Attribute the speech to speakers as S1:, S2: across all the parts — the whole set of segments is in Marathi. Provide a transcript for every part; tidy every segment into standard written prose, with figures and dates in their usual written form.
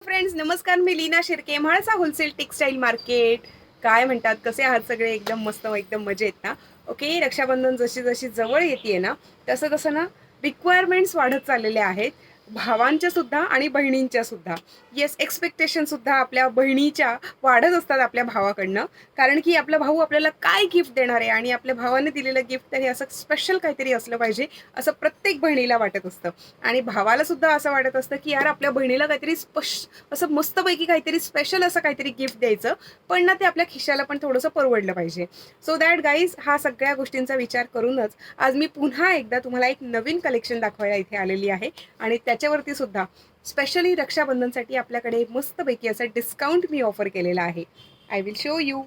S1: फ्रेंड्स नमस्कार, मी Leena Shirke, Mhalsa wholesale textile market. काय म्हणतात, कसे आहात सगळे? एकदम मस्त, एकदम मजेत ना? ओके. रक्षाबंधन जशी जशी जवळ येते ना, तसं तसं ना रिक्वायरमेंट्स वाढत चाललेल्या आहेत, भावांच्या सुद्धा आणि बहिणींच्या सुद्धा. येस, एक्सपेक्टेशन सुद्धा आपल्या बहिणीच्या वाढत असतात आपल्या भावाकडनं. कारण की आपला भाऊ आपल्याला काय गिफ्ट देणार आहे आणि आपल्या भावाने दिलेलं गिफ्ट तर हे असं स्पेशल काहीतरी असलं पाहिजे, असं प्रत्येक बहिणीला वाटत असतं. आणि भावाला सुद्धा असं वाटत असतं की यार, आपल्या बहिणीला काहीतरी असं मस्तपैकी काहीतरी स्पेशल असं काहीतरी गिफ्ट द्यायचं, पण ना ते आपल्या खिशाला पण थोडंसं परवडलं पाहिजे. सो दॅट गाईज, हा सगळ्या गोष्टींचा विचार करूनच आज मी पुन्हा एकदा तुम्हाला एक नवीन कलेक्शन दाखवायला इथे आलेली आहे. आणि त्याच्यावरती सुद्धा स्पेशली रक्षाबंधनसाठी आपल्याकडे मस्तपैकी असं डिस्काउंट मी ऑफर केलेला आहे. I will show you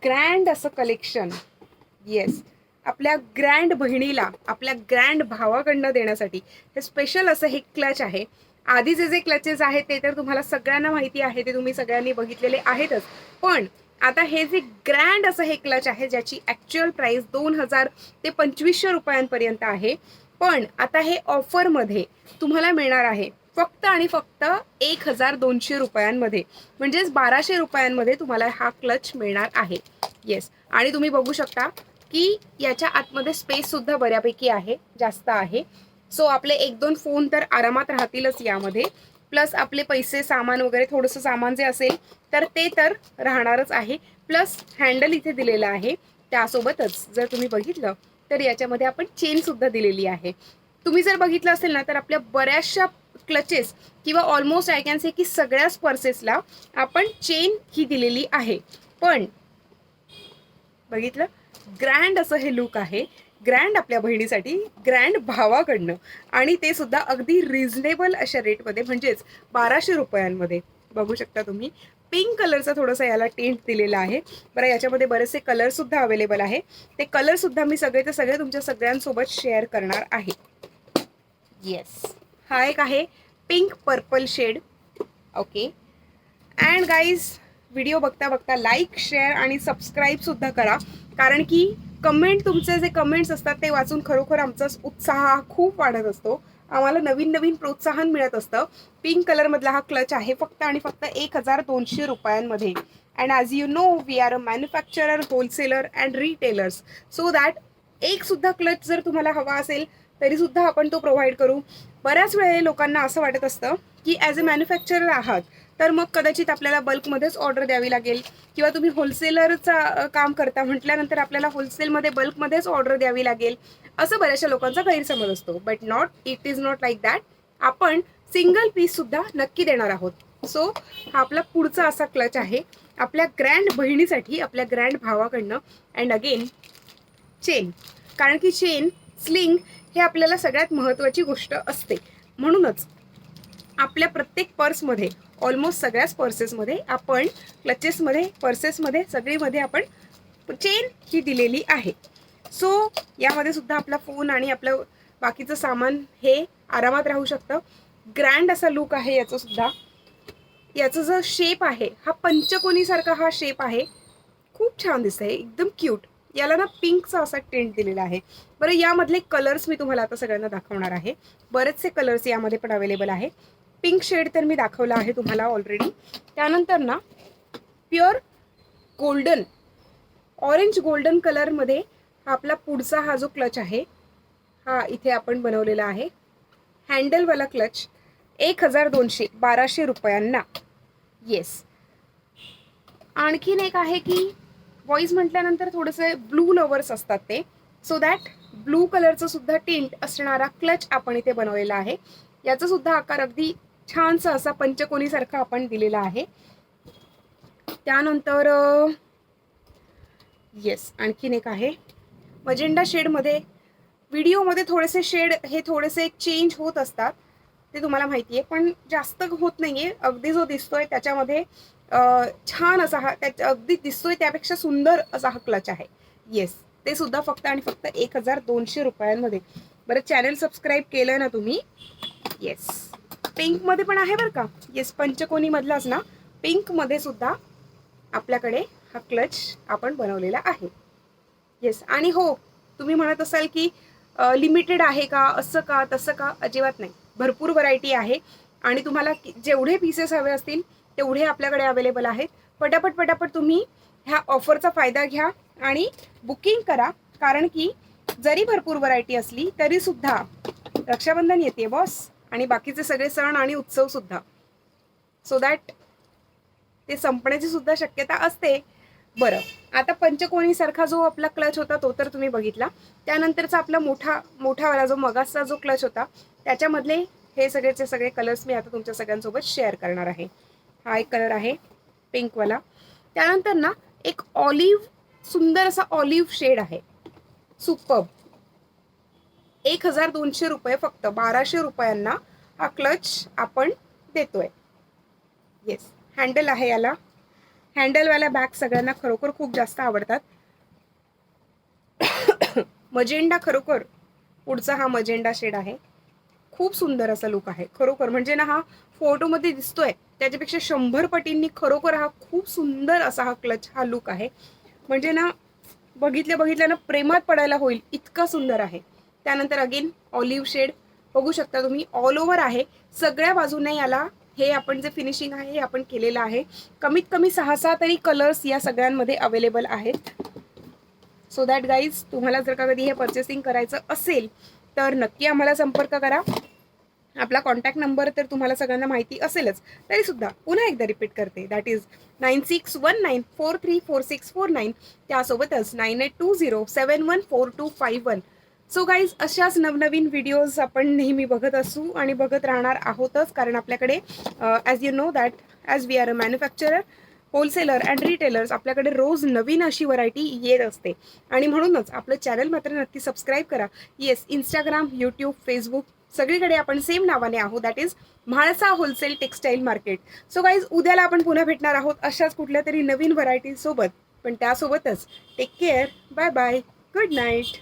S1: grand असं कलेक्शन. येस, आपल्या ग्रँड बहिणीला आपल्या ग्रँड भावाकडनं देण्यासाठी हे स्पेशल असं हे क्लच आहे. आधीचे जे क्लचेस आहेत ते तर तुम्हाला सगळ्यांना माहिती आहे, ते तुम्ही सगळ्यांनी बघितलेले आहेतच. पण आता हे जे ग्रँड असं हे क्लच आहे, ज्याची ॲक्च्युअल प्राइस 2000 ते 2500 रुपयांपर्यंत आहे. पण आता हे ऑफरमध्ये तुम्हाला मिळणार आहे फक्त आणि फक्त 1200 रुपयांमध्ये, म्हणजेच 1200 रुपयांमध्ये तुम्हाला हा क्लच मिळणार आहे. येस, आणि तुम्ही बघू शकता की याच्या आतमध्ये स्पेस सुद्धा बऱ्यापैकी आहे, जास्त आहे. सो आपले 1-2 फोन तर आरामात राहतीलच यामध्ये. प्लस आपले पैसे, सामान वगैरे थोडंसं सामान जे असेल तर ते तर राहणारच आहे. प्लस हँडल इथे दिलेलं आहे. त्यासोबतच जर तुम्ही बघितलं तर याच्यामध्ये आपण चेन सुद्धा दिलेली आहे. तुम्ही जर बघितलं असेल ना, तर आपल्या बऱ्याचशा क्लचेस किंवा ऑलमोस्ट आय कॅन से की सगळ्याच पर्सेसला आपण चेन ही दिलेली आहे. पण बघितलं, ग्रँड असं हे लुक आहे. ग्रँड आपल्या बहिणीसाठी, ग्रँड भावाकडनं, आणि ते सुद्धा अगदी रिझनेबल अशा रेटमध्ये, म्हणजेच 1200 रुपयांमध्ये. बघू शकता तुम्ही, पिंक कलरचा थोडासा याला टेंट दिलेला आहे. बरं, याच्यामध्ये बरेचसे कलर सुद्धा अवेलेबल आहे. ते कलर सुद्धा मी सगळे सगळे तुमच्या सगळ्यांसोबत शेअर करणार आहे. येस, हा एक आहे pink purple shade. Okay. And guys, video बघता बघता लाईक, शेअर आणि सबस्क्राईब सुद्धा करा. कारण की तुमचे जे कमेंट्स असतात ते वाचून खरोखर आमचा उत्साह खूप वाढत असतो. आम्हाला नवीन नवीन प्रोत्साहन मिळत असतं. पिंक कलरमधला हा क्लच आहे फक्त आणि फक्त 1200 रुपयांमध्ये. And as you know, we are a manufacturer, wholesaler and retailers. So that एक सुद्धा क्लच जर तुम्हाला हवा असेल तरी सुद्धा आपण तो प्रोव्हाइड करू. बऱ्याच वेळे लोकांना असं वाटत असतं की ॲज अ मॅन्युफॅक्चरर आहात तर मग कदाचित आपल्याला बल्कमध्येच ऑर्डर द्यावी लागेल, किंवा तुम्ही होलसेलरचा काम करता म्हटल्यानंतर आपल्याला होलसेलमध्ये बल्कमध्येच ऑर्डर द्यावी लागेल, असं बऱ्याचशा लोकांचा गैरसमज असतो. But not, it is not like that. आपण सिंगल पीस सुद्धा नक्की देणार आहोत. सो हा आपला पुढचा असा क्लच आहे आपल्या ग्रँड बहिणीसाठी, आपल्या ग्रँड भावाकडनं. अँड अगेन चेन, कारण की चेन, स्लिंग हे आपल्याला सगळ्यात महत्त्वाची गोष्ट असते. म्हणूनच आपल्या प्रत्येक पर्समध्ये, ऑलमोस्ट सगळ्याच पर्सेसमध्ये आपण, क्लचेसमध्ये, पर्सेसमध्ये, सगळीमध्ये आपण चेन ही दिलेली आहे. सो यामध्ये सुद्धा आपला फोन आणि आपलं बाकीचं सामान हे आरामात राहू शकतं. ग्रँड असा लुक आहे याचं सुद्धा. याचा जो शेप आहे हा पंचकोनीसारखा हा शेप आहे. खूप छान दिसतंय, एकदम क्यूट. याला ना पिंकचा असा टेंट दिलेला आहे. बरं, यामधले कलर्स मी तुम्हाला आता सगळ्यांना दाखवणार आहे. बरेचसे कलर्स यामध्ये पण अवेलेबल आहे. पिंक शेड तर मी दाखवला आहे तुम्हाला ऑलरेडी. त्यानंतर ना प्युअर गोल्डन, ऑरेंज गोल्डन कलरमध्ये हा आपला पुढचा हा जो क्लच आहे हा इथे आपण बनवलेला आहे. हँडलवाला क्लच 1200, 1200 रुपयांना. येस. आणखीन एक आहे की व्हॉइस म्हटल्यानंतर थोडेसे ब्लू लवर्स असतात ते. सो दॅट ब्लू कलरचं सुद्धा टिंट असणारा क्लच आपण इथे बनवलेला आहे. याचा सुद्धा आकार अगदी छानसा असा पंचकोनीसारखा आपण दिलेला आहे. त्यानंतर येस, आणखीन एक आहे मजेंडा शेडमध्ये. व्हिडिओमध्ये थोडेसे शेड हे थोडेसे चेंज होत असतात, ते तुम्हाला माहिती आहे, पण जास्त होत नाहीये. अगदी जो दिसतोय त्याच्यामध्ये छान असा हा, त्या अगदी दिसतोय त्यापेक्षा सुंदर असा हा क्लच आहे. येस, ते सुद्धा फक्त आणि फक्त 1200 रुपयांमध्ये. बरं, चॅनल सबस्क्राईब केलं ना तुम्ही? येस, पिंकमध्ये पण आहे बरं का. येस, पंचकोनीमधलाच ना, पिंकमध्ये सुद्धा आपल्याकडे हा क्लच आपण बनवलेला आहे. येस, आणि हो, तुम्ही म्हणत असाल की लिमिटेड आहे का, असं का तसं का? अजिबात नाही, भरपूर व्हरायटी आहे. आणि तुम्हाला जेवढे पीसेस हवे असतील तेवढे आपल्याकडे अवेलेबल आहेत. पटापट तुम्ही ह्या ऑफरचा फायदा घ्या आणि बुकिंग करा, कारण की जरी भरपूर व्हरायटी असली तरी सुद्धा रक्षाबंधन येते बॉस, आणि बाकीचे सगळे सण आणि उत्सव सुद्धा, सो दॅट ते संपण्याची सुद्धा शक्यता असते. बरं, आता पंचकोणीसारखा जो आपला क्लच होता तो तर तुम्ही बघितला. त्यानंतरचा आपला मोठावाला जो मगाचा जो क्लच होता त्याच्यामधले हे सगळेचे सगळे कलर्स मी आता तुमच्या सगळ्यांसोबत शेअर करणार आहे. हा एक कलर आहे पिंकवाला. त्यानंतर ना एक ऑलिव्ह, सुंदर असा ऑलिव्ह शेड आहे, सुपर्ब. 1200 रुपये, फक्त 1200 रुपयांना हा क्लच आपण देतोय. येस, हँडल आहे याला. हँडलवाल्या बॅग सगळ्यांना खरोखर खूप जास्त आवडतात. मजेंडा, खरोखर पुढचा हा मजेंडा शेड आहे. खूप सुंदर असा लुक आहे खरोखर, म्हणजे ना हा फोटोमध्ये दिसतोय त्याच्यापेक्षा 100 पटींनी खरोखर हा खूप सुंदर असा हा क्लच, हा लुक आहे. म्हणजे ना बघितल्या ना प्रेमात पडायला होईल इतका सुंदर आहे. त्यानंतर अगेन ऑलिव्ह शेड बघू शकता तुम्ही, ऑल ओव्हर आहे सगळ्या बाजूने. याला हे आपण जे फिनिशिंग आहे हे आपण केलेलं आहे. कमीत कमी 6-6 तरी कलर्स या सगळ्यांमध्ये अवेलेबल आहेत. सो दॅट गाईज, तुम्हाला जर का कधी हे परचेसिंग करायचं असेल तर नक्की आम्हाला संपर्क करा. आपला कॉन्टॅक्ट नंबर तर तुम्हाला सगळ्यांना माहिती असेलच, तरी सुद्धा पुन्हा एकदा रिपीट करते, दॅट इज 9619434649, त्यासोबतच 9820714251. सो गाईज, अशाच नवनवीन व्हिडिओज आपण नेहमी बघत असू आणि बघत राहणार आहोतच, कारण आपल्याकडे as you know that as we are a manufacturer, wholesaler and retailers, आपल्याकडे रोज नवीन अशी व्हरायटी येत असते. आणि म्हणूनच आपलं चॅनल मात्र नक्की सबस्क्राईब करा. येस, इंस्टाग्राम, यूट्यूब, फेसबुक सगळीकडे आपण सेम नावाने आहोत, that is Mhalsa wholesale textile market. So guys, उद्याला आपण पुन्हा भेटणार आहोत अशाच कुठल्या तरी नवीन व्हरायटी सोबत. पण त्यासोबतच take care, bye bye, good night.